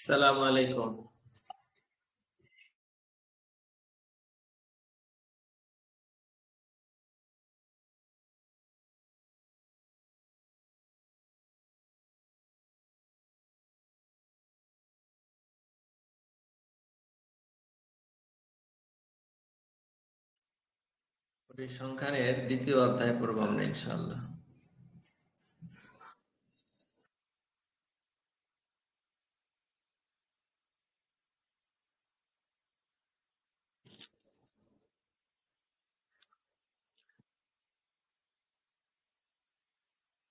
সালাম আলাইকুম। পরিসংখ্যানের দ্বিতীয় অধ্যায় পড়বো আমরা ইনশাআল্লাহ।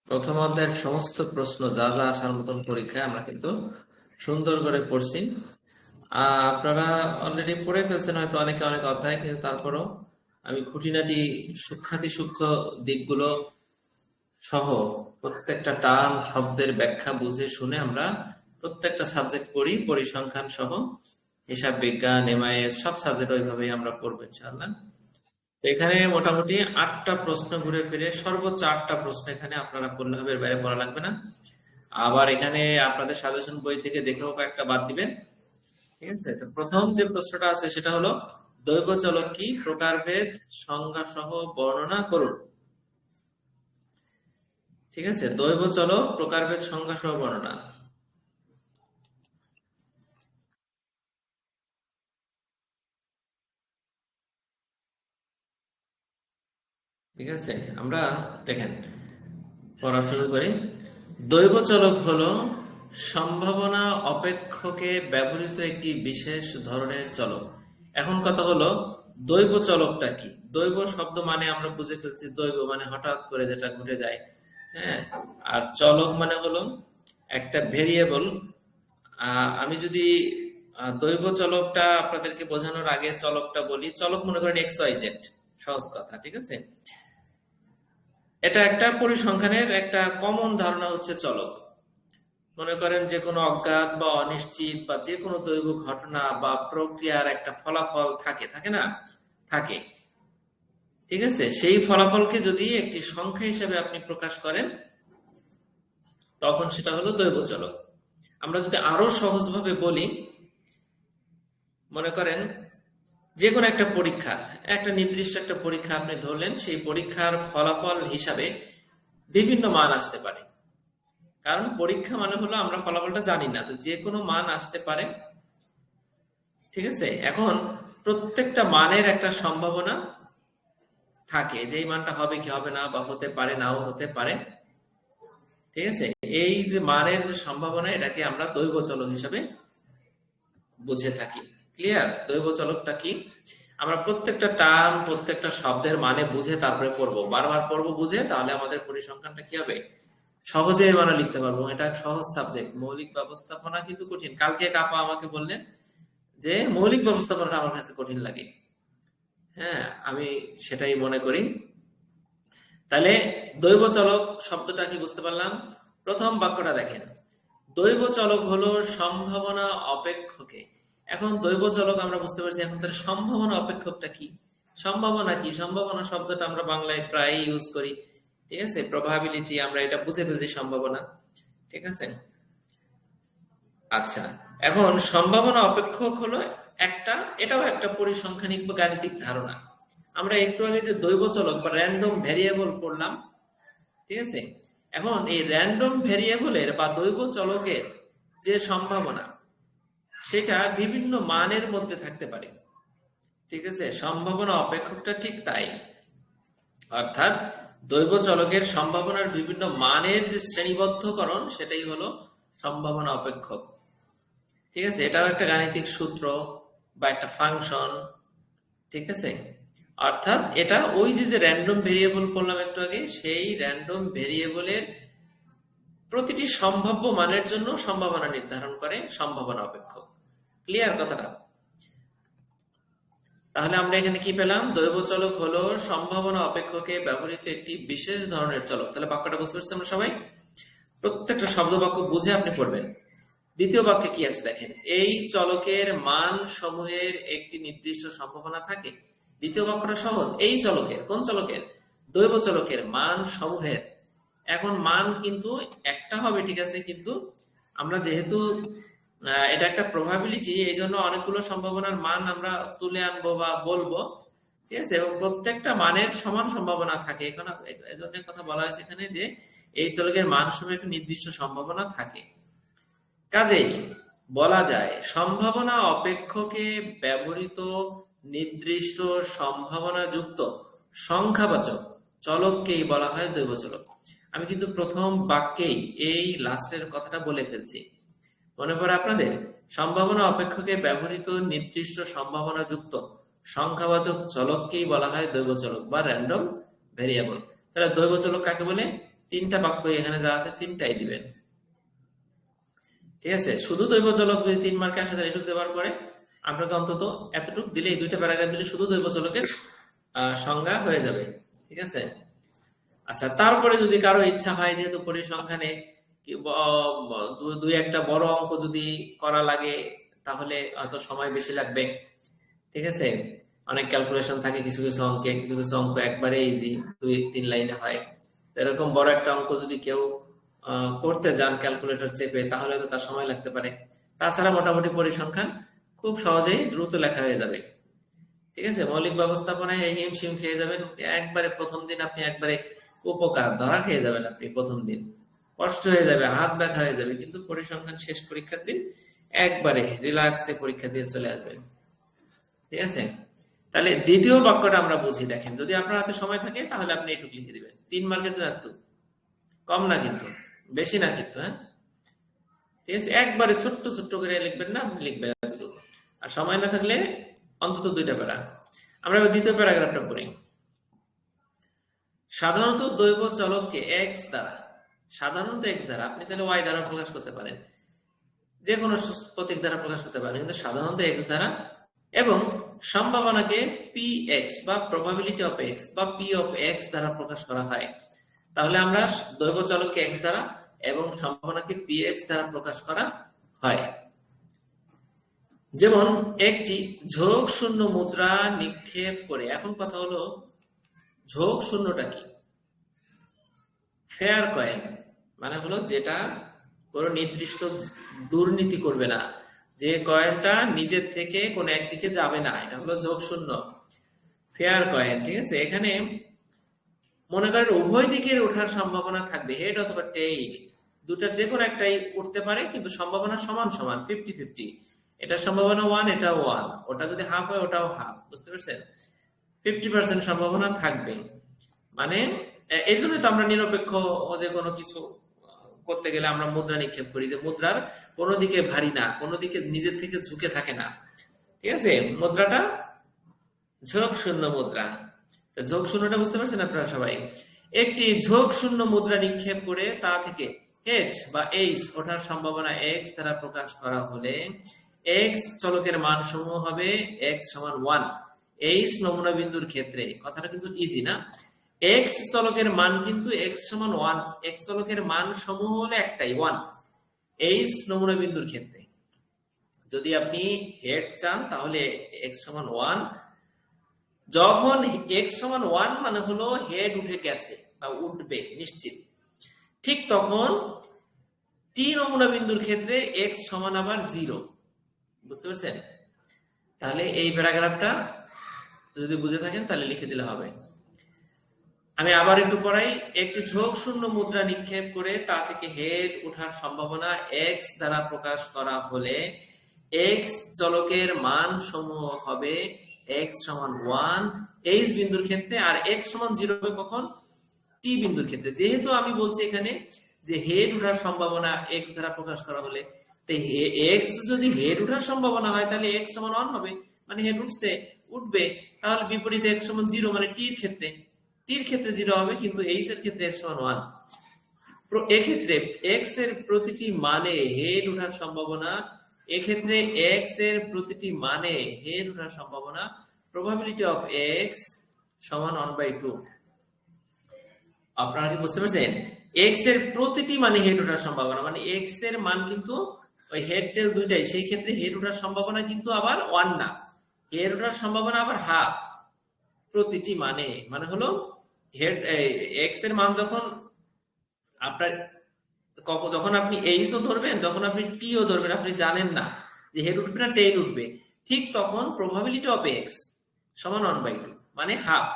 প্রথম অধ্যায়ের সমস্ত প্রশ্ন যা যা আসার মতন পরীক্ষায় আমরা কিন্তু সুন্দর করে পড়ছি। আপনারা অলরেডি পড়ে ফেলছেন হয়তো অনেকে অনেক অধ্যায়, কিন্তু তারপরও আমি খুঁটিনাটি সূক্ষ্ম দিকগুলো সহ প্রত্যেকটা টার্ম শব্দের ব্যাখ্যা বুঝে শুনে আমরা প্রত্যেকটা সাবজেক্ট পড়ি, পরিসংখ্যান সহ হিসাব বিজ্ঞান, এমআইএস সব সাবজেক্ট ওইভাবেই আমরা পড়বো ইনশাআল্লাহ। এখানে মোটামুটি 8টা প্রশ্ন ঘুরে ফিরে সর্বোচ্চ 8টা প্রশ্ন এখানে আপনারা পড়লে হবে, এর বাইরে পড়া লাগবে না। আবার এখানে আপনাদের সাজেশন বই থেকে দেখেও কয়েকটা বাদ দিবেন, ঠিক আছে? তো প্রথম যে প্রশ্নটা আছে সেটা হলো দৈব চলক কি, প্রকারভেদ সংজ্ঞা সহ বর্ণনা করুন। ঠিক আছে, দৈব চলক প্রকারভেদ সংজ্ঞা সহ বর্ণনা। ঠিক আছে, আমরা দেখেন পড়া শুরু করি। দৈব চলক হলো সম্ভাবনা অপেক্ষকে ব্যবহৃত একটি বিশেষ ধরনের চলক। এখন কথা হলো দৈব চলকটা কি? দৈব শব্দ মানে আমরা বুঝে ফেলছি, দৈব মানে হঠাৎ করে যেটা ঘটে যায়, হ্যাঁ। আর চলক মানে হলো একটা ভেরিয়েবল। আমি যদি দৈব চলকটা আপনাদেরকে বোঝানোর আগে চলকটা বলি, চলক মনে করেন এক্স ওয়াই জেড, সহজ কথা, ঠিক আছে? এটা একটা পরিসংখ্যানের একটা কমন ধারণা হচ্ছে চলক। মনে করেন যে কোনো অজ্ঞাত বা অনিশ্চিত বা যে কোনো দৈব ঘটনা বা প্রক্রিয়ার একটা ফলাফল থাকে, থাকে না? থাকে, ঠিক আছে? সেই ফলাফলকে যদি একটি সংখ্যা হিসেবে আপনি প্রকাশ করেন তখন সেটা হলো দৈব চলক। আমরা যদি আরো সহজভাবে বলি, মনে করেন যে কোনো একটা পরীক্ষা, একটা নির্দিষ্ট একটা পরীক্ষা আপনি ধরলেন, সেই পরীক্ষার ফলাফল হিসাবে বিভিন্ন মান আসতে পারে। কারণ পরীক্ষা মানে হলো আমরা ফলাফলটা জানি না, তো যে কোনো মান আসতে পারে, ঠিক আছে? এখন প্রত্যেকটা মানের একটা সম্ভাবনা থাকে যে এই মানটা হবে কি হবে না, বা হতে পারে নাও হতে পারে, ঠিক আছে? এই যে মানের যে সম্ভাবনা, এটাকে আমরা দৈব চলক হিসাবে বুঝে থাকি। ক্লিয়ার? দৈব চলকটা কি? আমরা প্রত্যেকটা টার্ম প্রত্যেকটা শব্দের মানে বুঝে তারপরে পড়বো, বারবার পড়বো বুঝে, তাহলে আমাদের পরিসংখ্যানটা কি হবে, সহজে মানে লিখতে পারবো। এটা সহজ সাবজেক্ট, মৌলিক ব্যবস্থাপনা কিন্তু কঠিন। কালকে কাপা আমাকে বললেন যে মৌলিক ব্যবস্থাপনাটা আমার কাছে কঠিন লাগে। হ্যাঁ, আমি সেটাই মনে করি। তাহলে দৈব চলক শব্দটা কি বুঝতে পারলাম? প্রথম বাক্যটা দেখেন, দৈব চলক হলো সম্ভাবনা অপেক্ষকে। এখন দৈব চলক আমরা বুঝতে পারছি, এখন তাহলে সম্ভাবনা অপেক্ষকটা কি? সম্ভাবনা কি? সম্ভাবনা শব্দটা আমরা বাংলায় প্রায় ইউজ করি, ঠিক আছে? প্রবাবিলিটি, আমরা এটা বুঝে ফেলছি সম্ভাবনা, ঠিক আছে? আচ্ছা, এখন সম্ভাবনা অপেক্ষক হলো একটা, এটাও একটা পরিসংখ্যানিক বা গাণিতিক ধারণা। আমরা একটু আগে যে দৈব চলক বা র্যান্ডম ভেরিয়েবল পড়লাম, ঠিক আছে? এখন এই র্যান্ডম ভেরিয়েবলের বা দৈব চলকের যে সম্ভাবনা, সেটা বিভিন্ন মানের মধ্যে থাকতে পারে, ঠিক আছে? সম্ভাবনা অপেক্ষকটা ঠিক তাই। অর্থাৎ দৈব চলকের সম্ভাবনার বিভিন্ন মানের যে শ্রেণীবদ্ধকরণ, সেটাই হলো সম্ভাবনা অপেক্ষক, ঠিক আছে? এটাও একটা গাণিতিক সূত্র বা একটা ফাংশন, ঠিক আছে? অর্থাৎ এটা ওই যে র্যান্ডম ভেরিয়েবল বললাম একটু আগে, সেই র্যান্ডম ভেরিয়েবলের প্রতিটি সম্ভাব্য মানের জন্য সম্ভাবনা নির্ধারণ করে সম্ভাবনা অপেক্ষক। ক্লিয়ার কথাটা? তাহলে আমরা এখানে কি পেলাম? দৈব চলক হলো সম্ভাবনা অপেক্ষকে ব্যবহৃত একটি বিশেষ ধরনের চলক। তাহলে বাক্যটা বুঝতে পারছি আমরা সবাই? প্রত্যেকটা শব্দ বাক্য বুঝে আপনি পড়বেন। দ্বিতীয় বাক্যে কি আছে দেখেন, এই চলকের মান সমূহের একটি নির্দিষ্ট সম্ভাবনা থাকে। দ্বিতীয় বাক্যটা সহজ, এই চলকের, কোন চলকের? দৈব চলকের মান সমূহের। এখন মান কিন্তু একটা হবে, ঠিক আছে, কিন্তু আমরা যেহেতু এটা একটা প্রবাবিলিটি, এই জন্য অনেকগুলো সম্ভাবনার মান আমরা তুলে আনবো বা বলবো, ঠিক আছে, এবং প্রত্যেকটা মানের সমান সম্ভাবনা থাকে। এখানে এজন্য কথা বলা হয়েছে এখানে যে এই চলকের মান সময় একটা নির্দিষ্ট সম্ভাবনা থাকে। কাজেই বলা যায় সম্ভাবনা অপেক্ষকে ব্যবহৃত নির্দিষ্ট সম্ভাবনা যুক্ত সংখ্যাবাচক চলককেই বলা হয় দৈব চলক। আমি কিন্তু প্রথম বাক্যেই এই লাস্টের কথাটা বলে ফেলছি, মনে পড়ে আপনাদের? সম্ভাবনা অপেক্ষকে ব্যবহৃত নির্দিষ্ট সম্ভাবনা যুক্ত সংখ্যাবাচক চলককেই বলা হয় দৈব চলক বা র্যান্ডম ভেরিয়েবল। তাহলে দৈব চলক কাকে বলে? তিনটা বাক্য এখানে যা আছে তিনটাই দিবেন, ঠিক আছে। শুধু দৈব চলক যদি 3 মার্কে আসে তাহলে এটুকু দেওয়ার পরে আপনাকে অন্তত এতটুকু দিলে, এই দুইটা প্যারাগ্রাফ দিলে শুধু দৈব চলকের সংজ্ঞা হয়ে যাবে, ঠিক আছে। আচ্ছা, তারপরে যদি কারো ইচ্ছা হয়, যেহেতু পরিসংখ্যানে দুই একটা বড় অঙ্ক যদি করা লাগে তাহলে হয়তো সময় বেশি লাগবে, ঠিক আছে। অনেক ক্যালকুলেশন থাকে কিছু কিছু অঙ্কে, কিছু কিছু অঙ্ক একবারে ইজি, 2-3 লাইনে হয়। এরকম বড় একটা অঙ্ক যদি কেউ করতে যান ক্যালকুলেটর চেপে, তাহলে তো তার সময় লাগতে পারে। তাছাড়া মোটামুটি পরিসংখ্যান খুব সহজেই দ্রুত লেখা হয়ে যাবে, ঠিক আছে। মৌলিক ব্যবস্থাপনায় হিমশিম খেয়ে যাবেন একবারে প্রথম দিন, আপনি একবারে উপকার ধরা খেয়ে যাবেন, আপনি প্রথম দিন কষ্ট হয়ে যাবে, হাত ব্যথা হয়ে যাবে, কিন্তু পরিসংখ্যান শেষ পরীক্ষার দিন একবারে রিল্যাক্সে পরীক্ষা দিয়ে চলে আসবেন, ঠিক আছে। তাহলে দ্বিতীয় বাক্যটা আমরা বুঝি, দেখেন, যদি আপনার হাতে সময় থাকে তাহলে আপনি একটু লিখে দিবেন। 3 মার্কের জন্য এতটুকু, কম না কিন্তু, বেশি না কিন্তু, হ্যাঁ, ঠিক আছে। একবারে ছোট্ট ছোট্ট করে লিখবেন না, আপনি লিখবেন এতটুকু। আর সময় না থাকলে অন্তত 2টা প্যারা। আমরা এবার দ্বিতীয় প্যারাগ্রাফটা পড়ি। সাধারণত দৈব চলককে এক্স দ্বারা, সাধারণত এক্স দ্বারা, আপনি চাইলে ওয়াই দ্বারা প্রকাশ করতে পারেন, যে কোনো প্রতীক দ্বারা প্রকাশ করতে পারেন, কিন্তু সাধারণত এক্স দ্বারা, এবং সম্ভাবনাকে পি এক্স বা প্রবাবিলিটি অফ এক্স বা পি অফ এক্স দ্বারা প্রকাশ করা হয়। তাহলে আমরা দৈব চলককে এক্স দ্বারা এবং সম্ভাবনাকে পি এক্স দ্বারা প্রকাশ করা হয়। যেমন একটি ঝোঁক শূন্য মুদ্রা নিক্ষেপ করে, এখন কথা হলো ঝোঁক শূন্যটা কি? ফেয়ার কয়েন মানে হলো যেটা কোনো নির্দিষ্ট দুর্নীতি করবে না, যে কয়েনটা নিজের থেকে কোন একদিকে যাবে না, এটা হলো ঝোঁক শূন্য, ফেয়ার কয়েন, ঠিক আছে। এখানে মনে করেন উভয় দিকের ওঠার সম্ভাবনা থাকবে, হেড অথবা টেইল, দুটার যে কোনো একটাই উঠতে পারে, কিন্তু সম্ভাবনা সমান সমান, 50-50। এটা সম্ভাবনা 1, এটা 1, ওটা যদি হাফ হয় ওটাও হাফ, বুঝতে পারছেন? 50% সম্ভাবনা থাকবে। মানে এই জন্যই তো আমরা নিরপেক্ষ যে কোনো কিছু করতে গেলে আমরা মুদ্রা নিক্ষেপ করি, যে মুদ্রার কোনো দিকে ভারী না, কোনো দিকে নিজের থেকে ঝুঁকে থাকে না, ঠিক আছে। মুদ্রাটা ঝোঁক শূন্য মুদ্রা। ঝোঁক শূন্যটা বুঝতে পারছেন আপনারা সবাই? একটি ঝোঁক শূন্য মুদ্রা নিক্ষেপ করে তা থেকে হেড বা এইচ ওঠার সম্ভাবনা এক্স দ্বারা প্রকাশ করা হলে এক্স চলকের মান সমূহ হবে এক্স সমান 1। এইচ নমুনা বিন্দুর ক্ষেত্রে কথাটা কিন্তু ইজি না, এক্স চলকের মান কিন্তু এক্স সমান 1, এক্স চলকের মান সমূহ হলে একটাই 1। এইচ নমুনা বিন্দুর ক্ষেত্রে যদি আপনি হেড চান তাহলে এক্স সমান 1, যখন এক্স সমান 1 মানে হলো হেড উঠে গেছে বা উঠবে নিশ্চিত, ঠিক তখন টি নমুনা বিন্দুর ক্ষেত্রে এক্স সমান আবার 0, বুঝতে পারছেন? তাহলে এই প্যারাগ্রাফটা যদি বুঝে থাকেন তাহলে লিখে দিলে হবে। আমি আবার একটু পড়াই। একটি ঝোঁক শূন্য মুদ্রা নিক্ষেপ করে তা থেকে হেড ওঠার সম্ভাবনা এক্স দ্বারা প্রকাশ করা হলে এক্স চলকের মান সমূহ হবে এক্স সমান 1 এইচ বিন্দুর ক্ষেত্রে, আর এক্স সমান 0 হবে কখন? টি বিন্দুর ক্ষেত্রে। যেহেতু আমি বলছি এখানে যে হেড ওঠার সম্ভাবনা এক্স দ্বারা প্রকাশ করা হলে, এক্স যদি হেড ওঠার সম্ভাবনা হয় তাহলে এক্স সমান 1 হবে, মানে হেড উঠবে। তাহলে বিপরীতে এক্স সমান 0 মানে টির ক্ষেত্রে 0 হবে, কিন্তু এইচ এর ক্ষেত্রে এক্স সমান 1। এক্ষেত্রে এক্স এর প্রতিটি মানে হেড ওঠার সম্ভাবনা, এক্ষেত্রে এক্স এর প্রতিটি মানে হেড ওঠার সম্ভাবনা প্রবাবিলিটি অফ এক্স সমান 1/2। আপনারা কি বুঝতে পারছেন? এক্স এর প্রতিটি মানে হেড ওঠার সম্ভাবনা, মানে এক্স এর মান কিন্তু ওই হেড টেল দুইটাই, সেই ক্ষেত্রে হেড ওঠার সম্ভাবনা কিন্তু আবার 1 না, হেড ওঠার সম্ভাবনা আবার হাফ। প্রতিটি মানে মানে হলো হেড এক্স এর মান যখন আপনার যখন আপনি এইচও ধরবেন, যখন আপনি টিও ধরবেন, আপনি জানেন না যে হেড উঠবে না টেইল উঠবে, ঠিক তখন প্রবাবিলিটি অফ এক্স সমান 1/2, মানে হাফ।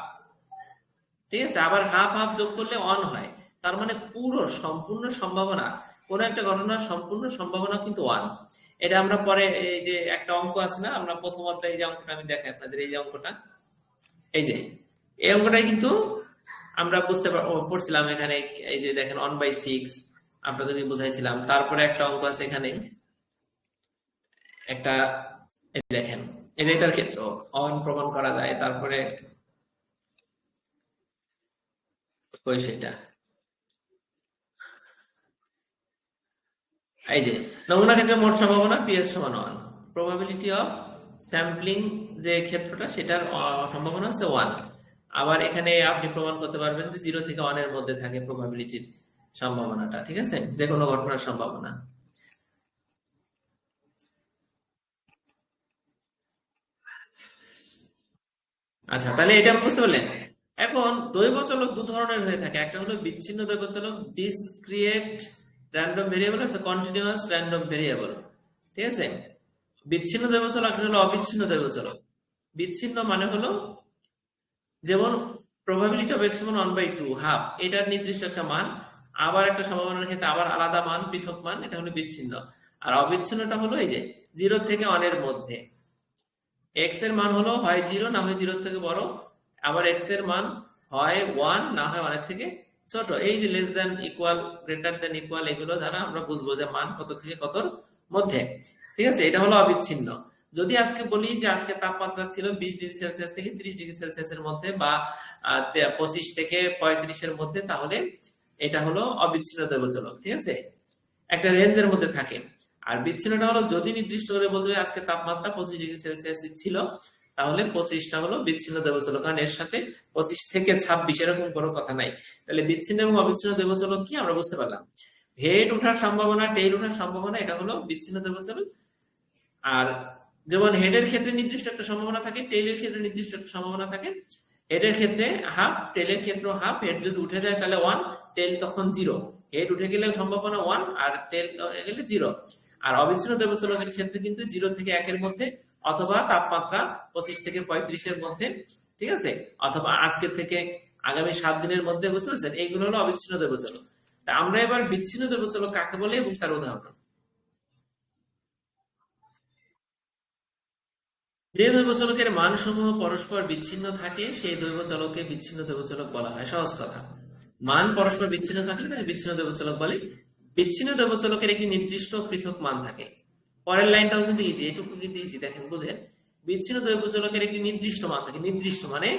ঠিক আছে, আবার হাফ হাফ যোগ করলে অন হয়, তার মানে পুরো সম্পূর্ণ সম্ভাবনা, কোন একটা ঘটনার সম্পূর্ণ সম্ভাবনা কিন্তু ওয়ান। এটা আমরা পরে এই যে একটা অঙ্ক আছে না, আমরা প্রথম অধ্যায়ে এই যে অঙ্কটা আমি দেখাই আপনাদের, এই যে অঙ্কটা, এই যে এই অঙ্কটাই কিন্তু আমরা পড়ছিলাম এখানে। এই যে দেখেন 1/6 আপনাদেরকে বুঝাইছিলাম। তারপরে একটা অঙ্ক আছে এখানে, একটা, এই দেখেন এটার ক্ষেত্রে অন প্রমাণ করা যায়। তারপরে ওই সেটা, এই যে নমুনা ক্ষেত্রে মোট সম্ভাবনা পিএস সমান 1, প্রবাবিলিটি অফ স্যাম্পলিং যে ক্ষেত্রটা সেটার সম্ভাবনা হচ্ছে 1। আবার এখানে আপনি প্রমাণ করতে পারবেন যে 0 থেকে 1 এর মধ্যে থাকে প্রবাবিলিটির সম্ভাবনাটা। ঠিক আছে, যে কোনো ঘটনার সম্ভাবনা। আচ্ছা, তাহলে এটা বুঝতে পারলেন। এখন দৈব চলক দু ধরনের হয়ে থাকে, একটা হলো বিচ্ছিন্ন দৈব চলক, ডিসক্রিয়েট র্যান্ডম ভেরিয়েবল, আছে কন্টিনিউয়াস র্যান্ডম ভেরিয়েবল। ঠিক আছে, বিচ্ছিন্ন দৈব চলক, একটা হলো অবিচ্ছিন্ন দৈব চলক। বিচ্ছিন্ন মানে হলো, যেমন প্রবাবিলিটি অফ এক্স সমান 1/2 হাফ, এটার নির্দিষ্ট একটা মান, আবার একটা সম্ভাবনার ক্ষেত্রে আবার আলাদা মান, পৃথক মান, এটা হলো বিচ্ছিন্ন। আর অবিচ্ছিন্নটা হলো এই যে 0 থেকে 1 এর মধ্যে, এক্স এর মান হলো হয় 0 না হয় 0 থেকে বড়, আবার এক্স এর মান হয় 1 না হয় 1 এর থেকে ছোট। এই যে less than, equal, greater than, equal, এগুলো দ্বারা আমরা বুঝবো যে মান কত থেকে কতর মধ্যে। ঠিক আছে, এটা হলো অবিচ্ছিন্ন। যদি আজকে বলি যে আজকে তাপমাত্রা ছিল 20 ডিগ্রি সেলসিয়াস থেকে 30 ডিগ্রি সেলসিয়াস এর মধ্যে, বা 25 থেকে 35 এর মধ্যে, তাহলে এটা হলো অবিচ্ছিন্ন দৈবচলক। ঠিক আছে, একটা রেঞ্জের মধ্যে থাকে। আর বিচ্ছিন্নটা হলো যদি নির্দিষ্ট করে বলতে হবে আজকে তাপমাত্রা 25 ডিগ্রি সেলসিয়াস ছিল, তাহলে 25টা হলো বিচ্ছিন্ন দৈবচলক, কারণ এর সাথে 25 থেকে 26 এরকম কোনো কথা নাই। তাহলে বিচ্ছিন্ন এবং অবিচ্ছিন্ন দৈবচলক কি আমরা বুঝতে পারলাম। হেড ওঠার সম্ভাবনা, টেইল ওঠার সম্ভাবনা, এটা হলো বিচ্ছিন্ন দৈবচলক। আর যেমন হেডের ক্ষেত্রে নির্দিষ্ট একটা সম্ভাবনা থাকে, টেইলের ক্ষেত্রে নির্দিষ্ট একটা সম্ভাবনা থাকে। হেডের ক্ষেত্রে হাফ, টেইলের ক্ষেত্রে হাফ। হেড যদি উঠে যায় তাহলে 1, টেইল তখন 0। হেড উঠে গেলে সম্ভাবনা 1 আর টেইল গেলে 0। আর অবিচ্ছিন্ন দৈবচলকের ক্ষেত্রে কিন্তু 0 থেকে 1 এর মধ্যে, অথবা তাপমাত্রা 25 থেকে 35 এর মধ্যে, ঠিক আছে, অথবা আজকে থেকে আগামী 7 দিনের মধ্যে, বুঝতে পারছেন, এইগুলো হলো অবিচ্ছিন্ন দৈবচলক। তা আমরা এবার বিচ্ছিন্ন দৈবচলক কাকে বলে এবং তার উদাহরণ। যে দৈবচলকের মানসমূহ পরস্পর বিচ্ছিন্ন থাকে সেই দৈবচলককে বিচ্ছিন্ন দৈবচলক বলা হয়। সহজ কথা, মান পরস্পর বিচ্ছিন্ন থাকলে তাকে বিচ্ছিন্ন দৈবচলক বলে। বিচ্ছিন্ন দৈবচলকের একটি নির্দিষ্ট পৃথক মান থাকে। পরের লাইনটাও কিন্তু ইজি, এটুকু কিন্তু ইজি, দেখেন বুঝেন। বিচ্ছিন্ন দৈবচলকের একটি নির্দিষ্ট মান থাকে, নির্দিষ্ট মানে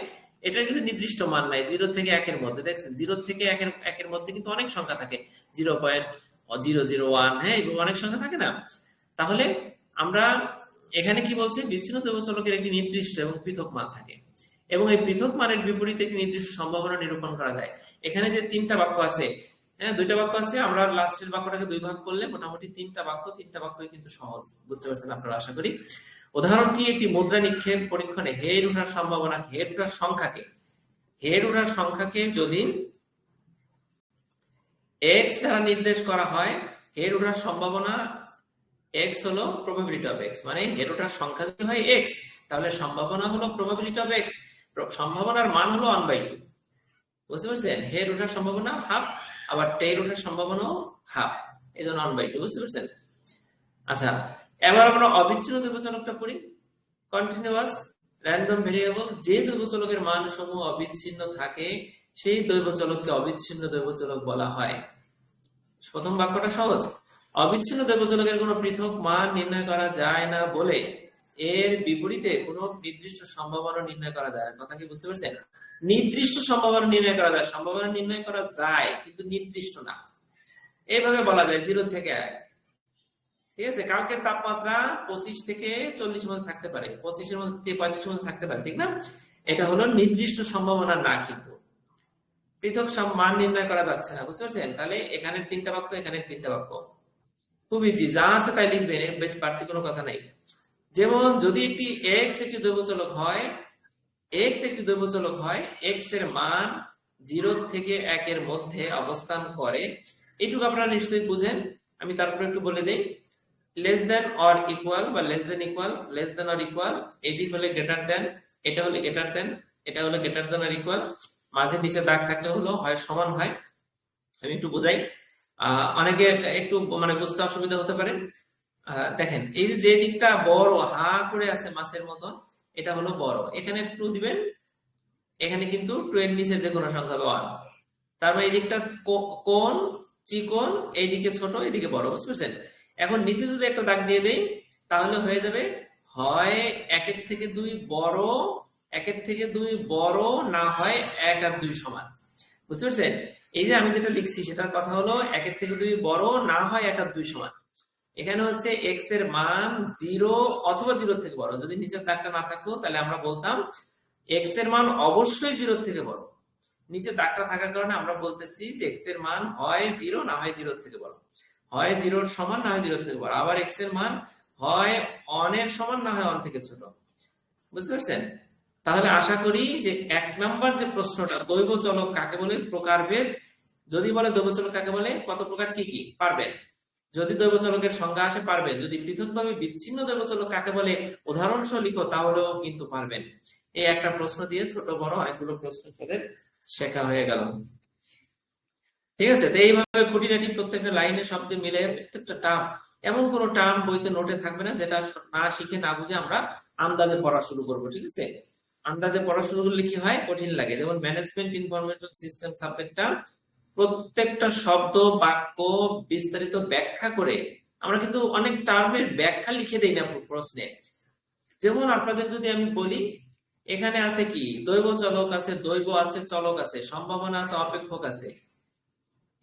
এটার কিন্তু নির্দিষ্ট মান নাই। 0 থেকে 1 এর মধ্যে, দেখছেন 0 থেকে 1 এর মধ্যে কিন্তু অনেক সংখ্যা থাকে, 0.001, হ্যাঁ, এবং অনেক সংখ্যা থাকে না। তাহলে আমরা এখানে কি বলছি, বিচ্ছিন্ন দৈবচলকের একটি নির্দিষ্ট এবং পৃথক মান থাকে, এবং এই পৃথক মানের বিপরীতে একটি নির্দিষ্ট সম্ভাবনা নিরূপণ করা যায়। এখানে যে 3টা বাক্য আছে, হ্যাঁ 2টা বাক্য আছে, আমরা লাস্টের বাক্যটাকে 2 ভাগ করলে মোটামুটি 3টা বাক্য, 3টা বাক্যই কিন্তু সহজ, বুঝতে পারছেন আপনারা আশা করি। উদাহরণ কি, একটি মুদ্রা নিক্ষেপ পরীক্ষণে হেড ওঠার সম্ভাবনা, হেড ওঠার সংখ্যাকে যদি এক্স দ্বারা নির্দেশ করা হয়, হেড ওঠার সম্ভাবনা এক্স হলো প্রবাবিলিটি অফ এক্স, মানে হেড ওঠার সংখ্যা যদি হয় এক্স, তাহলে সম্ভাবনা হলো প্রবাবিলিটি অফ এক্স, সম্ভাবনার মান হলো 1/2। বুঝতে পারছেন, হেড ওঠার সম্ভাবনা হাফ, আবার টেইল ওঠার সম্ভাবনাও হাফ, এই জন্য 1/2। বুঝতে পারছেন। আচ্ছা, এবার আমরা অবিচ্ছিন্ন দৈবচলকটা পড়ি। কন্টিনিউয়াস র্যান্ডম ভেরিয়েবল, যে দৈবচলকের মান সমূহ অবিচ্ছিন্ন থাকে সেই দৈবচলককে অবিচ্ছিন্ন দৈবচলক বলা হয়। প্রথম বাক্যটা সহজ, অবিচ্ছিন্ন দৈবচলকের কোনো পৃথক মান নির্ণয় করা যায় না বলে এর বিপরীতে কোনো নির্দিষ্ট সম্ভাবনা নির্ণয় করা যায়। কথা কি বুঝতে পারছেন? নির্দিষ্ট সম্ভাবনা নির্ণয় করা যায়, সম্ভাবনা নির্ণয় করা যায় কিন্তু নির্দিষ্ট না। এইভাবে বলা যায় 0 থেকে 1, ঠিক আছে, কালকের তাপমাত্রা 25 থেকে 40 এর মধ্যে থাকতে পারে, 25 এর মধ্যে 35 এর মধ্যে থাকতে পারে, ঠিক না? এটা হলো নির্দিষ্ট সম্ভাবনা না, কিন্তু পৃথক মান নির্ণয় করা যাচ্ছে না। বুঝতে পারছেন? তাহলে এখানে 3টা বাক্য, এখানে 3টা বাক্য, খুব ইজি, যা আছে তাই লিখবেন, বেশ বাড়তি কোনো কথা নাই। যেমন যদি একটি এক্স একটি দৈবচলক হয়, এক্স এর মান 0 থেকে 1 এর মধ্যে অবস্থান করে, এইটুকু আপনারা নিশ্চয়ই বুঝেন। আমি তারপরে একটু বলে দেই। লেস দেন অর ইকুয়াল বা less than equal, less than or equal, এদিক হলে গ্রেটার দেন, এটা হলে গ্রেটার দেন, এটা হলে গ্রেটার দেন অর ইকুয়াল, মাঝে নিচে দাগ থাকলে হলো হয় সমান হয়। আমি একটু বুঝাই, অনেকে একটু মানে বুঝতে অসুবিধা হতে পারে। দেখেন এই যে দিকটা বড় হা করে আছে মাছের মতন, এটা হলো বড়, এখানে টু দিবেন, এখানে কিন্তু টু এর নিচে যে কোনো সংখ্যা হবে 1। তার মানে এই দিকটা কোণ চিকন, এইদিকে ছোট এইদিকে বড়, বুঝতে পারছেন? এখন নিচে যদি একটা দাগ দিয়ে দেই তাহলে হয়ে যাবে হয় 1 থেকে 2 বড়, 1 থেকে 2 বড়, না হয় 1 আর 2 সমান। বুঝতে পারছেন? এই যে আমি যেটা লিখছি সেটার কথা হলো 1 থেকে 2 বড়, না হয় 1 আর 2 সমান। এখানে হচ্ছে এক্স এর মান 0 অথবা 0 থেকে বড়। যদি নিচের দাগটা না থাকতো তাহলে আমরা বলতাম এক্স এর মান অবশ্যই 0 থেকে বড়। নিচে দাগটা থাকার কারণে আমরা বলতেছি যে এক্স এর মান হয় 0 না হয় 0 থেকে বড়, হয় 0 এর সমান না হয় 0 থেকে বড়, আবার এক্স এর মান হয় 1 এর সমান না হয় 1 থেকে ছোট। বুঝতে পারছেন? তাহলে আশা করি যে 1 নাম্বার যে প্রশ্নটা দৈব চলক কাকে বলে, প্রকারভেদ, যদি বলে দৈব চলক কাকে বলে, কত প্রকার কি কি, পারবেন। যদি দৈব চলকের সংজ্ঞা আসে পারবেন, যদি পৃথকভাবে বিচ্ছিন্ন দৈব চলক কাকে বলে উদাহরণ সহ লিখো তাহলেও কিন্তু পারবেন। এই একটা প্রশ্ন দিয়ে ছোট বড় অনেকগুলো প্রশ্ন তাদের শেখা হয়ে গেল। ঠিক আছে? তো এইভাবে খুঁটিনাটি প্রত্যেকটা লাইনে শব্দে মিলে প্রত্যেকটা টার্ম, এমন কোন টার্ম বইতে নোটে থাকবে না যেটা না শিখে না বুঝে আমরা আন্দাজে পড়া শুরু করব। ঠিক আছে? আন্দাজে পড়া শুরু করলে কি হয়, কঠিন লাগে। যেমন ম্যানেজমেন্ট ইনফরমেশন সিস্টেম সাবজেক্টটা প্রত্যেকটা শব্দ বাক্য বিস্তারিত ব্যাখ্যা করে, আমরা কিন্তু অনেক টার্মের ব্যাখ্যা লিখে দেই না প্রশ্নে। যেমন আপনাদের যদি আমি বলি এখানে আছে কি, দৈব চলক আছে, দৈব আছে, চলক আছে, সম্ভাবনা আছে, অপেক্ষক আছে।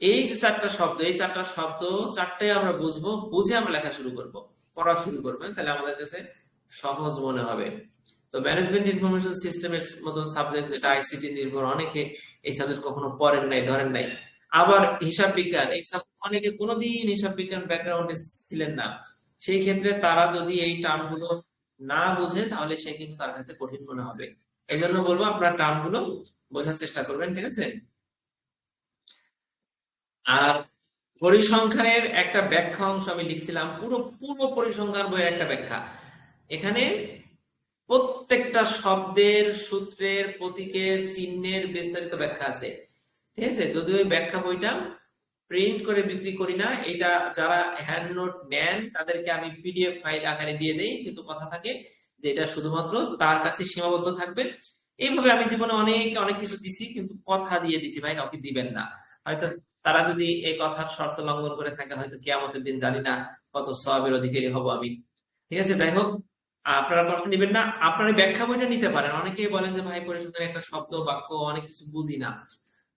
এই যে চারটা শব্দ, এই চারটা শব্দ চারটাই আমরা বুঝবো, বুঝে আমরা লেখা শুরু করব, পড়া শুরু করবেন, তাহলে আমাদের কাছে সহজ মনে হবে। তো ম্যানেজমেন্ট ইনফরমেশন সিস্টেমের মতন সাবজেক্ট যেটা আইসিটি নির্ভর, অনেকে এই সাবজেক্ট কখনো পড়েন নাই, ধরেন নাই। আবার হিসাব বিজ্ঞান, এই অনেকে কোনোদিন হিসাব বিজ্ঞান ব্যাকগ্রাউন্ডে ছিলেন না, সেই ক্ষেত্রে তারা যদি এই টার্ম গুলো না বুঝে তাহলে সে কিন্তু তার কাছে কঠিন মনে হবে। এই জন্য বলবো আপনারা টার্ম গুলো বোঝার চেষ্টা করবেন। ঠিক আছে? আর পরিসংখ্যানের একটা ব্যাখ্যা অংশ আমি লিখছিলাম, পুরো পুরো পরিসংখ্যান বইয়ের একটা ব্যাখ্যা। এখানে প্রত্যেকটা শব্দের, সূত্রের, প্রতীকের, চিহ্নের বিস্তারিত ব্যাখ্যা আছে। ঠিক আছে? যদিও ওই ব্যাখ্যা বইটা প্রিন্ট করে বিক্রি করি না, এটা যারা হ্যান্ড নোট নেন তাদেরকে আমি পিডিএফ ফাইল আকারে দিয়ে দেই, কিন্তু কথা থাকে যে এটা শুধুমাত্র তার কাছে সীমাবদ্ধ থাকবে। এইভাবে আমি জীবনে অনেক অনেক কিছু দিছি, কিন্তু কথা দিয়ে দিছি ভাই কাউকে দিবেন না। হয়তো তারা যদি এই কথার শর্ত লঙ্ঘন করে থাকে, হয়তো কিয়ামতের দিন জানি না কত সওয়াবের অধিকারী হব আমি। ঠিক আছে? যাই হোক, আপনারা কথা নিবেন না। আপনারা ব্যাখ্যা বইটা নিতে পারেন। অনেকেই বলেন যে ভাই পরিসংখ্যানের একটা শব্দ বাক্য অনেক কিছু বুঝি না,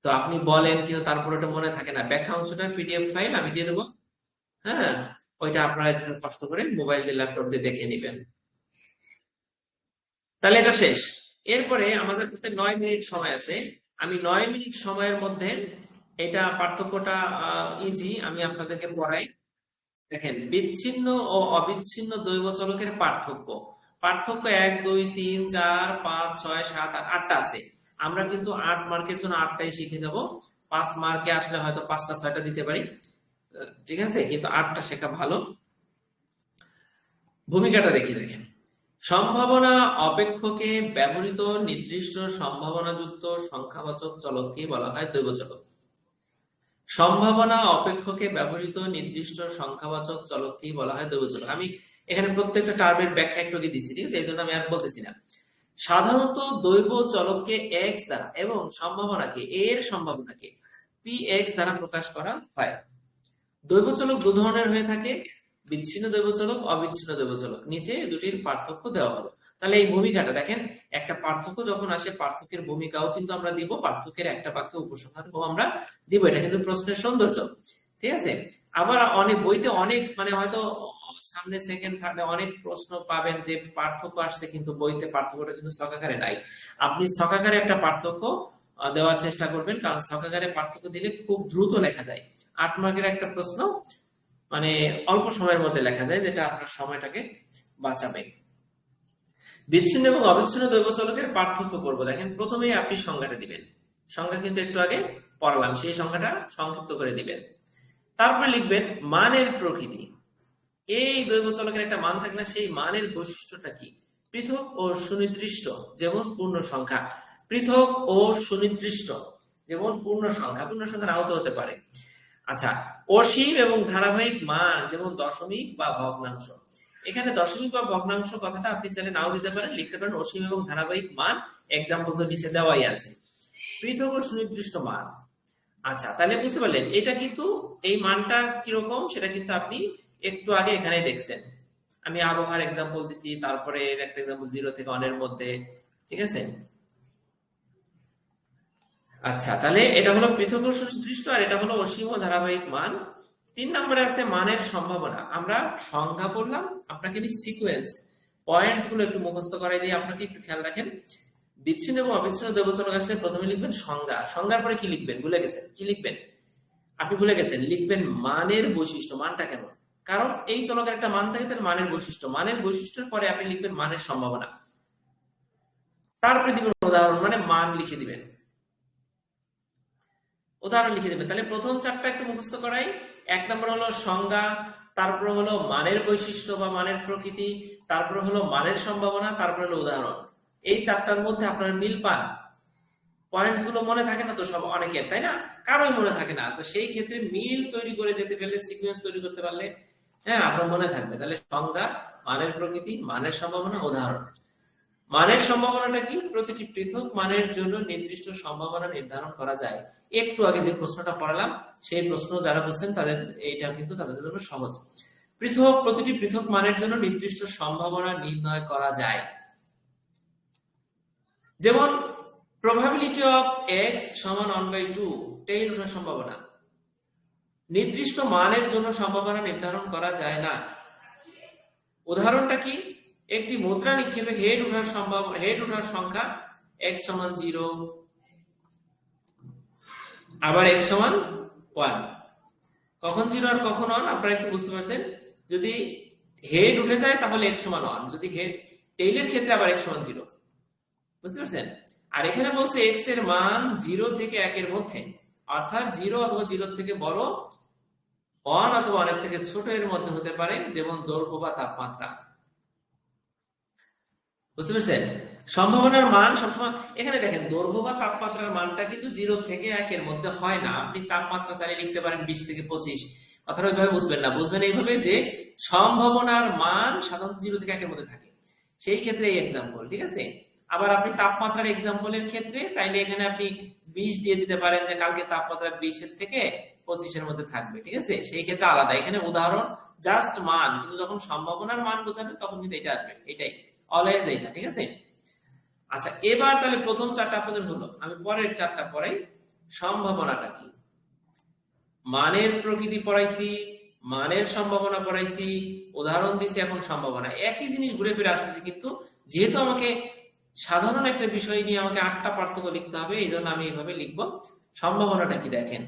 তো আপনি বলেন কিন্তু তারপর ওটা মনে থাকে না, ব্যাখ্যা অংশটা পিডিএফ ফাইল আমি দিয়ে দেবো। হ্যাঁ, ওইটা আপনারা একটু কষ্ট করে মোবাইল দিয়ে ল্যাপটপ দিয়ে দেখে নিবেন। তাহলে এটা শেষ। এরপরে আমাদের কাছে 9 মিনিট সময় আছে। আমি 9 মিনিট সময়ের মধ্যে এটা পার্থক্যটা ইজি আমি আপনাদেরকে পড়াই। দেখেন, বিচ্ছিন্ন ও অবিচ্ছিন্ন দৈব চলকের পার্থক্য। পার্থক্য 1, 2, 3, 4, 5, 6, 7, 8, 8টা আছে। আমরা কিন্তু 8 মার্কের জন্য 8টাই শিখে যাব। 5 মার্কে আসলে হয়তো 5টা 6টা দিতে পারি। ঠিক আছে? কিন্তু 8টা শেখা ভালো। ভূমিকাটা দেখি। দেখেন, সম্ভাবনা অপেক্ষকে ব্যবহৃত নির্দিষ্ট সম্ভাবনাযুক্ত সংখ্যাবাচক চলককে বলা হয় দৈব চলক। সম্ভাবনা অপেক্ষকে ব্যবহৃত নির্দিষ্ট সংখ্যাবাচক চলককেই বলা হয় দৈব চলক। আমি এখানে প্রত্যেকটা টার্মের ব্যাখ্যা একটু দিচ্ছি। ঠিক আছে? এই জন্য আমি আর বলতেছি না। সাধারণত দৈব চলককে এক্স দ্বারা এবং সম্ভাবনাকে, এর সম্ভাবনাকে পি এক্স দ্বারা প্রকাশ করা হয়। দৈব চলক দু ধরনের হয়ে থাকে, বিচ্ছিন্ন দৈব চলক, অবিচ্ছিন্ন দৈব চলক। নিচে দুটির পার্থক্য দেওয়া হলো। তাহলে এই ভূমিকাটা দেখেন, একটা পার্থক্য যখন আসে পার্থক্যের ভূমিকাও কিন্তু আমরা দিব, পার্থক্যের একটা বাক্যে উপসংহারও আমরা দিব। এটা কিন্তু প্রশ্নের সৌন্দর্য। ঠিক আছে? আবার অনেক বইতে অনেক মানে হয়তো সামনে সেকেন্ড থার্ডে অনেক প্রশ্ন পাবেন যে পার্থক্য আসছে, কিন্তু বইতে পার্থক্যটা কিন্তু ছকাকারে নাই। আপনি ছকাকারে একটা পার্থক্য দেওয়ার চেষ্টা করবেন, কারণ ছকাকারে পার্থক্য দিলে খুব দ্রুত লেখা যায়। 8 মার্কের একটা প্রশ্ন মানে অল্প সময়ের মধ্যে লেখা যায়, যেটা আপনার সময়টাকে বাঁচাবে। বিচ্ছিন্ন এবং অবিচ্ছিন্ন দৈব চলকের পার্থক্য করব। দেখেন, প্রথমেই আপনি সংজ্ঞাটা দিবেন। সংজ্ঞা কিন্তু একটু আগে পড়ালাম, সেই সংজ্ঞাটা সংক্ষিপ্ত করে দিবেন। তারপরে লিখবেন মানের প্রকৃতি। এই দৈব চলকের একটা মান থাকে না, সেই মানের বৈশিষ্ট্যটা কি? পৃথক ও সুনির্দিষ্ট, যেমন পূর্ণ সংখ্যা। পৃথক ও সুনির্দিষ্ট, যেমন পূর্ণ সংখ্যা। পূর্ণ সংখ্যা নাও তো হতে পারে। আচ্ছা, অসীম এবং ধারাবাহিক মান, যেমন দশমিক বা ভগ্নাংশ। এখানে দশমিক বা ভগ্নাংশ কথাটা আপনি চাইলে নাও দিতে পারেন, লিখতে পারেন অসীম এবং ধারাবাহিক মান। এক্সাম্পল তো নিচে দেওয়াই আছে। পৃথক ও সুনির্দিষ্ট মান। আচ্ছা, তাহলে বুঝতে পারলেন এটা কিন্তু এই মানটা কিরকম সেটা কিন্তু আপনি একটু আগে এখানে দেখছেন। আমি আবহাওয়ার এক্সাম্পল দিছি, তারপরে একটা এক্সাম্পল 0 থেকে 1 এর মধ্যে, ঠিক আছে? আচ্ছা, তাহলে এটা হলো পৃথক ও সুনির্দিষ্ট, আর এটা হলো অসীম ও ধারাবাহিক মান। 3 নম্বরে আছে মানের সম্ভাবনা। আমরা সংজ্ঞা বললাম, আপনাকে আমি সিকোয়েন্স পয়েন্টস গুলো একটু মুখস্থ করাই দিয়ে আপনাকে একটু খেয়াল রাখেন। বিচ্ছিন্ন এবং অবিচ্ছিন্ন দৈব চলক আসলে প্রথমে লিখবেন সংজ্ঞা। সংজ্ঞার পরে কি লিখবেন ভুলে গেছেন? কি লিখবেন? আপনি ভুলে গেছেন, লিখবেন মানের বৈশিষ্ট্য। মানটা কেমন? কারণ এই চলকের একটা মান থাকে, তার মানের বৈশিষ্ট্য। মানের বৈশিষ্ট্যের পরে আপনি লিখবেন মানের সম্ভাবনা, তারপরে দিবেন উদাহরণ, মানে মান লিখে দিবেন, উদাহরণ লিখে দিবেন। তাহলে প্রথম চারটা একটু মুখস্থ করাই। 1 নম্বর হলো সংজ্ঞা, তারপর হলো মানের বৈশিষ্ট্য বা মানের প্রকৃতি, তারপর হলো মানের সম্ভাবনা, তারপর হলো উদাহরণ। এই চারটার মধ্যে আপনারা মিল পান? পয়েন্টস গুলো মনে থাকে না তো সব অনেকের, তাই না? কারোই মনে থাকে না। তো সেই ক্ষেত্রে মিল তৈরি করে যেতে পারলে, সিকোয়েন্স তৈরি করতে পারলে, হ্যাঁ, আপনার মনে থাকবে। তাহলে সংজ্ঞা, মানের প্রকৃতি, মানের সম্ভাবনা, উদাহরণ। মানের সম্ভাবনাটা কি? প্রতিটি পৃথক মানের জন্য নির্দিষ্ট সম্ভাবনা নির্ধারণ করা যায়। একটু আগে যে প্রশ্নটা পড়ালাম, সেই প্রশ্ন যারা বুঝছেন তাদের এইটা কিন্তু তাদের জন্য সহজ। প্রতিটি পৃথক মানের জন্য নির্দিষ্ট সম্ভাবনা নির্ণয় করা যায়। যেমন probability of x সমান 1/2, টেইল ওঠার সম্ভাবনা। নির্দিষ্ট মানের জন্য সম্ভাবনা নির্ধারণ করা যায় না। উদাহরণটা কি? একটি মুদ্রা নিক্ষেপে হেড ওঠার সংখ্যা x সমান 0, আবার x সমান 1। কখন 0 আর কখন 1 আপনারা একটু বুঝতে পারছেন? যদি হেড উঠে যায় তাহলে x সমান 1, যদি হেড টেইলের ক্ষেত্রে আবার x সমান 0। বুঝতে পারছেন? আর এখানে বলছে x এর মান 0 থেকে 1 এর মধ্যে, অর্থাৎ 0 অথবা 0 থেকে বড়, 1 অথবা 1 এর থেকে ছোট এর মধ্যে হতে পারে, যেমন দৈর্ঘ্য বা তাপমাত্রা। বুঝতে পারছেন? সম্ভাবনার মান সবসময়, এখানে দেখেন দৈর্ঘ্য বা তাপমাত্রার মানটা কিন্তু 0 থেকে 1 এর মধ্যে হয় না। আপনি তাপমাত্রা চালিয়ে লিখতে পারেন 20 থেকে 25। কথাটা ওইভাবে বুঝবেন না, বুঝবেন এইভাবে যে সম্ভাবনার মান সাধারণত 0 থেকে 1 এর মধ্যে থাকে। সেই ক্ষেত্রে এই এক্সাম্পল, ঠিক আছে? আবার আপনি তাপমাত্রার এক্সাম্পলের ক্ষেত্রে চাইলে এখানে আপনি 20 দিয়ে দিতে পারেন, যে কালকে তাপমাত্রা 20 এর থেকে 25 এর মধ্যে থাকবে, ঠিক আছে? সেই ক্ষেত্রে আলাদা। এখানে উদাহরণ জাস্ট মান, কিন্তু যখন সম্ভাবনার মান বোঝাবে তখন কিন্তু এটা আসবে, এটাই অলওয়েজ এইটা, ঠিক আছে? আচ্ছা, এবার তাহলে প্রথম চারটা আপনাদের হলো, আমি পরের চারটা পড়াই। সম্ভাবনাটা কি? মানের প্রকৃতি পড়াইছি, মানের সম্ভাবনা পড়াইছি, উদাহরণ দিছি, এখন সম্ভাবনা। একই জিনিস ঘুরে ফিরে আসতেছে, কিন্তু যেহেতু আমাকে সাধারণ একটা বিষয় নিয়ে আমাকে 8টা পার্থক্য লিখতে হবে, এই জন্য আমি এইভাবে লিখবো। সম্ভাবনাটা কি দেখেন,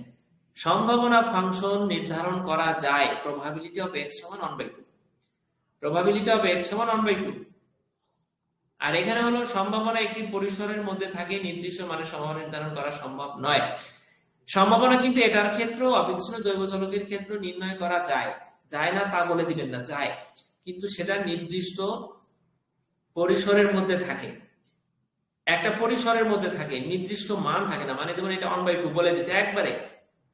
সম্ভাবনা ফাংশন নির্ধারণ করা যায় probability of x সমান 1/2। probability of x সমান 1/2। আর এখানে হলো সম্ভাবনা একটি পরিসরের মধ্যে থাকে, নির্দিষ্ট মানের সম্ভাবনা নির্ধারণ করা সম্ভব নয়। সম্ভাবনা কিন্তু এটার ক্ষেত্রেও, অবিচ্ছিন্ন দৈব চলকের ক্ষেত্রে নির্ণয় করা যায়। যায় না তা বলে দিবেন না, যায়, কিন্তু সেটা নির্দিষ্ট পরিসরের মধ্যে থাকে, একটা পরিসরের মধ্যে থাকে, নির্দিষ্ট মান থাকে না। মানে যেমন এটা 1/2 বলে দিছে, একবারে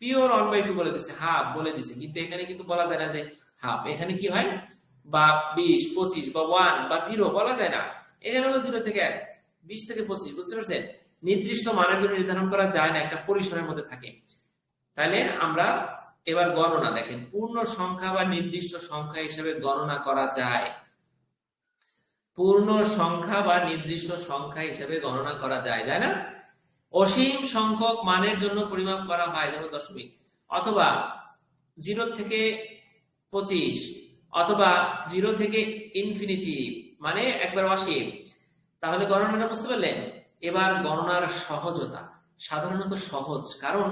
পিওর 1/2 বলে দিছে, হাফ বলে দিছে, কিন্তু এখানে কিন্তু বলা যায় না যে হাফ। এখানে কি হয়, বা 20, 25 বা 1 বা 0 বলা যায় না। এখানে হলো 0 থেকে 1, 20 থেকে 25। বুঝতে পারছেন? নির্দিষ্ট মানের জন্য নির্ধারণ করা যায় না, একটা পরিসরের মধ্যে থাকে। তাহলে আমরা এবার গণনা দেখেন, পূর্ণ সংখ্যা বা নির্দিষ্ট সংখ্যা হিসেবে গণনা করা যায়। পূর্ণ সংখ্যা বা নির্দিষ্ট সংখ্যা হিসেবে গণনা করা যায়, তাই না? অসীম সংখ্যক মানের জন্য পরিমাপ করা হয়, যেমন দশমিক, অথবা 0 থেকে 25, অথবা 0 থেকে ইনফিনিটি, মানে একবার অসীম। তাহলে গণনাটা বুঝতে পারলেন? এবার গণনার সহজতা, সাধারণত সহজ, কারণ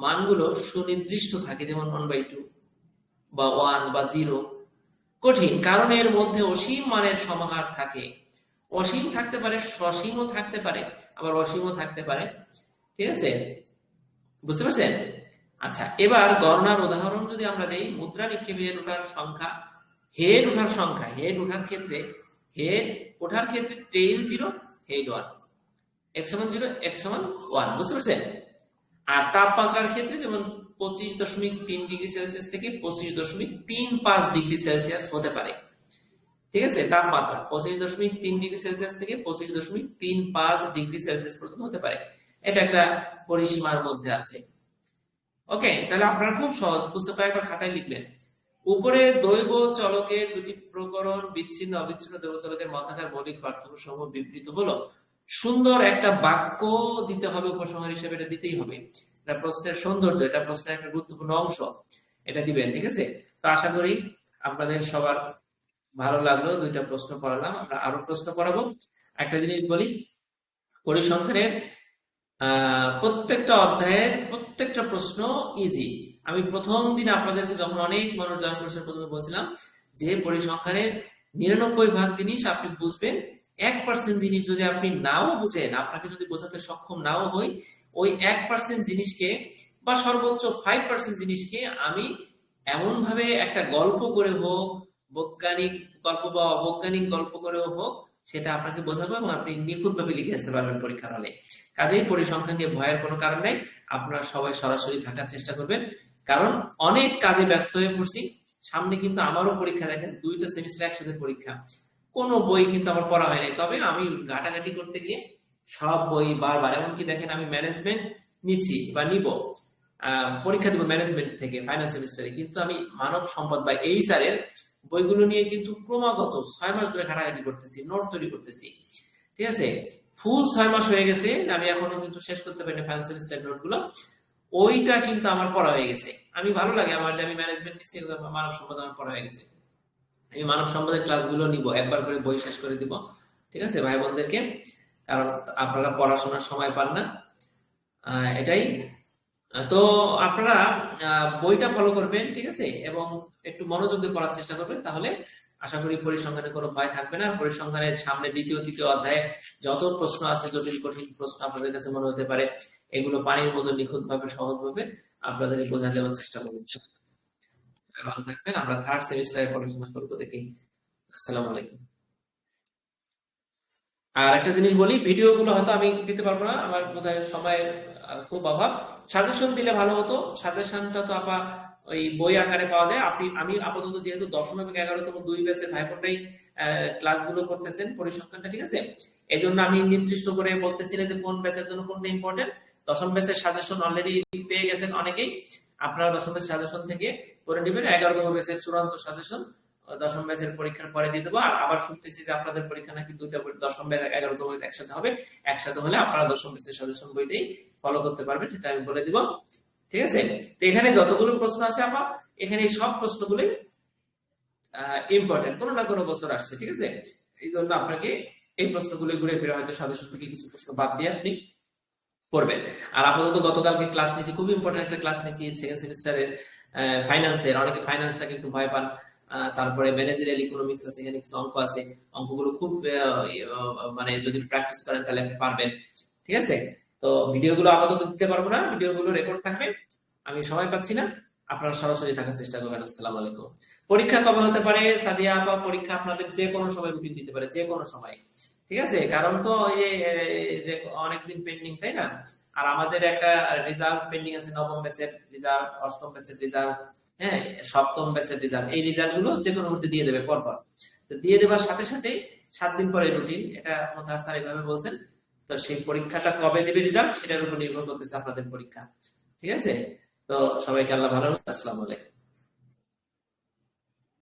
মানগুলো সুনির্দিষ্ট থাকে, যেমন 1/2 বা 1 বা 0। কঠিন, কারণ এর মধ্যে অসীম মানের সমাহার থাকে। অসীম থাকতে পারে, সসীমও থাকতে পারে, আবার অসীমও থাকতে পারে, ঠিক আছে? বুঝতে পারছেন? আচ্ছা, এবার গণনার উদাহরণ যদি আমরা দেই, মুদ্রা নিক্ষেপের ওঠার সংখ্যা, হেড ওঠার সংখ্যা, হেড ওঠার ক্ষেত্রে টেইল 0, হেড 1, x সমান 0, x সমান 1, বুঝতে পারছেন? আর তাপমাত্রার ক্ষেত্রে যেমন 25.3 ডিগ্রি সেলসিয়াস থেকে 25.35 ডিগ্রি সেলসিয়াস হতে পারে। ঠিক আছে, তাপমাত্রা 25.3 ডিগ্রি সেলসিয়াস থেকে 25.35 ডিগ্রি সেলসিয়াস পর্যন্ত হতে পারে। এটা একটা পরিসীমার মধ্যে আছে। ওকে, তাহলে আপনারা খুব সহজ, পুস্তকে একবার খাতায় লিখবেন। উপরে দৈব চলকের দুটি প্রকরণ বিচ্ছিন্ন অবিচ্ছিন্ন দৈব চলকের মধ্যকার মৌলিক পার্থক্য সমূহ বিবৃত হলো। সুন্দর একটা বাক্য দিতে হবে, উপসংহার হিসেবে এটা দিতেই হবে। এটা প্রশ্নের সৌন্দর্য, এটা প্রশ্নের একটা গুরুত্বপূর্ণ অংশ, এটা দিবেন। ঠিক আছে, তো আশা করি আপনাদের সবার ভালো লাগলো। দুইটা প্রশ্ন পড়ালাম, আমরা আরো প্রশ্ন পড়াবো। একটা জিনিস বলি, পরিসংখ্যানের প্রত্যেকটা অধ্যায়ের প্রত্যেকটা প্রশ্ন ইজি। আমি প্রথম দিন আপনাদেরকে যখন অনেক মানুষ জয়েন করছে প্রথমে বলছিলাম যে পরিসংখ্যানের 99% জিনিস আপনি বুঝবেন, 1% জিনিস যদি আপনি নাও বুঝেন, আপনাকে যদি বোঝাতে সক্ষম নাও হই, ওই 1% জিনিসকে বা সর্বোচ্চ 5% জিনিসকে আমি এমন ভাবে একটা গল্প করে হোক, বৈজ্ঞানিক গল্প বা অবৈজ্ঞানিক গল্প করেও হোক, সেটা আপনাকে বোঝাবো এবং আপনি নিখুঁত ভাবে লিখে আসতে পারবেন পরীক্ষার হলে। কাজেই পরিসংখ্যান নিয়ে ভয়ের কোনো কারণ নেই, আপনারা সবাই সরাসরি থাকার চেষ্টা করবেন, কারণ অনেক কাজে ব্যস্ত হয়ে পড়ছি। সামনে কিন্তু আমারও পরীক্ষা, দেখেন 2টা সেমিস্টার একসাথে পরীক্ষা, কোনো বই কিন্তু আমার পড়া হয় নাই, তবে আমি ঘাটাঘাটি করতে গিয়ে সব বই বারবার, এমনকি দেখেন আমি ম্যানেজমেন্ট নিচ্ছি বা নিব, পরীক্ষা দেবো ম্যানেজমেন্ট থেকে ফাইনাল সেমিস্টারে, কিন্তু আমি মানব সম্পদ বা এইচআর এর বইগুলো নিয়ে কিন্তু ক্রমাগত 6 মাস ধরে ঘাটাঘাটি করতেছি, নোট তৈরি করতেছি। ঠিক আছে, ফুল 6 মাস হয়ে গেছে, আমি এখনো কিন্তু শেষ করতে পারিনি ফাইনাল সেমিস্টার নোটগুলো। ওইটা কিন্তু আমার পড়া হয়ে গেছে। আমি ভালো লাগে আমার যে আমি ম্যানেজমেন্ট নিচ্ছি, মানব সম্পদ আমার পড়া হয়ে গেছে। আমি মানব সম্পদের ক্লাসগুলো নিব, একবার করে বই শেষ করে দিব। ঠিক আছে ভাই বোনদেরকে, কারণ আপনারা পড়াশোনার সময় পান না, এটাই। তো আপনারা বইটা ফলো করবেন, ঠিক আছে, এবং একটু মনোযোগ দিয়ে পড়ার চেষ্টা করবেন, তাহলে আশা করি পরিসংখ্যানে কোনো ভয় থাকবে না। পরিসংখ্যানের সামনে দ্বিতীয় তৃতীয় অধ্যায়ে যত প্রশ্ন আছে, জটিল কঠিন প্রশ্ন আপনাদের কাছে মনে হতে পারে, এগুলো পানির মতো নিখুঁত ভাবে সহজ ভাবে আপনাদেরকে বোঝা দেওয়ার চেষ্টা করবেন। ভালো থাকবেন, আমরা থার্ড সেমিস্টারে পড়াশোনা করবো দেখি। আসসালামু আলাইকুম। আর একটা জিনিস বলি, ভিডিও গুলো হয়তো আমি দিতে পারবো না, আমার বোধহয় সময় খুব অভাব। সাজেশন দিলে ভালো হতো, সাজেশনটা তো আপা ওই বই আকারে পাওয়া যায়। আমি আপাতত যেহেতু 10ম এবং 11তম 2 ব্যাচের ভাই বোনরাই ক্লাসগুলো করতেছেন পরিসংখ্যানটা, ঠিক আছে, এই জন্য আমি নির্দিষ্ট করে বলতেছি না যে কোন ব্যাচের জন্য কোনটা ইম্পর্টেন্ট। 10ম ব্যাচের সাজেশন অলরেডি পেয়ে গেছেন অনেকেই, আপনারা 10ম ব্যাচের সাজেশন থেকে করে নেবেন। 11তম ব্যাচের চূড়ান্ত সাজেশন 10ম ব্যাচের পরীক্ষার পরে দিয়ে দেবো। আর আবার শুনতেছি যে আপনাদের পরীক্ষা নাকি 10ম ব্যাচ 11তম ব্যাচ একসাথে হবে। একসাথে হলে আপনারা 10ম ব্যাচের সাজেশন বইতেই ফলো করতে পারবেন, সেটা আমি বলে দিব। ঠিক আছে, তো এখানে যতগুলো প্রশ্ন আছে আমার, এখানে এই সব প্রশ্নগুলোই ইম্পর্টেন্ট, কোনো না কোনো বছর আসছে। ঠিক আছে, এই জন্য আপনাকে এই প্রশ্নগুলো ঘুরে ফিরে হয়তো সাজেশন থেকে কিছু প্রশ্ন বাদ দিয়ে আপনি পড়বেন। আর আপাতত গতকালকে ক্লাস নিয়েছি, খুব ইম্পর্টেন্ট একটা ক্লাস নিয়েছি সেকেন্ড সেমিস্টারের ফাইন্যান্সের। অনেকে ফাইন্যান্সটাকে একটু ভয় পান, তারপরে ম্যানেজারিয়াল ইকোনমিক্স আছে, এখানে কিছু অঙ্ক আছে, অঙ্কগুলো খুব মানে যদি প্র্যাকটিস করেন তাহলে আপনি পারবেন। ঠিক আছে, তো ভিডিওগুলো আপাতত দিতে পারবো না, ভিডিওগুলো রেকর্ড থাকবে, আমি সময় পাচ্ছি না, আপনারা সরাসরি থাকার চেষ্টা করবেন। আসসালামু আলাইকুম। পরীক্ষা কবে হতে পারে সাদিয়া আপা? পরীক্ষা আপনাদের যে কোনো সময় রুটিন দিতে পারে, যে কোনো সময়। ঠিক আছে, কারণ তো যে অনেকদিন পেন্ডিং, তাই না? আর আমাদের একটা রেজাল্ট পেন্ডিং আছে, 9ম ব্যাচের রেজাল্ট, 8ম ব্যাচের রেজাল্ট, হ্যাঁ, 7ম ব্যাচের রেজাল্ট। এই রেজাল্ট গুলো যে কোনো মুহূর্তে দিয়ে দেবে পরপর। তো দিয়ে দেওয়ার সাথে সাথে 7 দিন পরে রুটিন, এটা মোতাহার স্যার এইভাবে বলছেন। তো সেই পরীক্ষাটা কবে দেবে রেজাল্ট, সেটার উপর নির্ভর করতেছে আপনাদের পরীক্ষা। ঠিক আছে, তো সবাইকে আল্লাহ ভালো রাখুন। আসসালামু আলাইকুম।